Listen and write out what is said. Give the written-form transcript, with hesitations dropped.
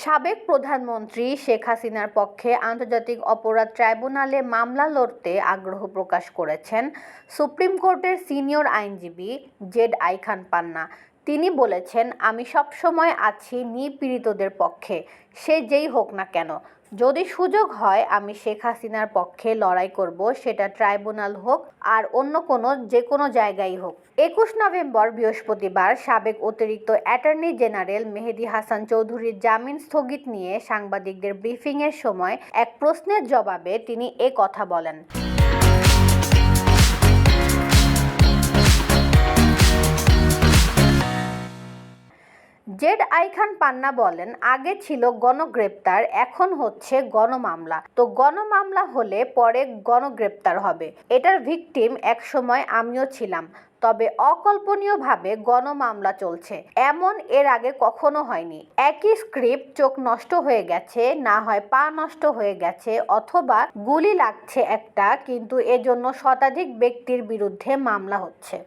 সাবেক প্রধানমন্ত্রী শেখ হাসিনার পক্ষে আন্তর্জাতিক অপরাধ ট্রাইব্যুনালে মামলা লড়তে আগ্রহ প্রকাশ করেছেন সুপ্রিম কোর্টের সিনিয়র আইনজীবী জেড আই খান পান্না। তিনি বলেছেন, আমি সবসময় আছি নিপীড়িতদের পক্ষে, সে যেই হোক না কেন। যদি সুযোগ হয় আমি শেখ হাসিনার পক্ষে লড়াই করব, সেটা ট্রাইব্যুনাল হোক আর অন্য যে কোনো জায়গায় হোক। ২১ নভেম্বর বৃহস্পতিবার সাবেক অতিরিক্ত অ্যাটর্নি জেনারেল মেহেদী হাসান চৌধুরীর জামিন স্থগিত নিয়ে সাংবাদিকদের ব্রিফিংয়ের সময় এক প্রশ্নের জবাবে তিনি কথা বলেন। জেড আই খান পান্না বলেন, আগে ছিল গণগ্রেপ্তার, এখন হচ্ছে গণমামলা। তো গণমামলা হলে পরে গণগ্রেপ্তার হবে। এটার ভিকটিম একসময় আমিও ছিলাম, তবে অকল্পনীয়ভাবে গণমামলা চলছে, এমন এর আগে কখনো হয়নি। একই স্ক্রিপ্ট, চোখ নষ্ট হয়ে গেছে, না হয় পা নষ্ট হয়ে গেছে, অথবা গুলি লাগছে একটা, কিন্তু এজন্য শতাধিক ব্যক্তির বিরুদ্ধে মামলা হচ্ছে।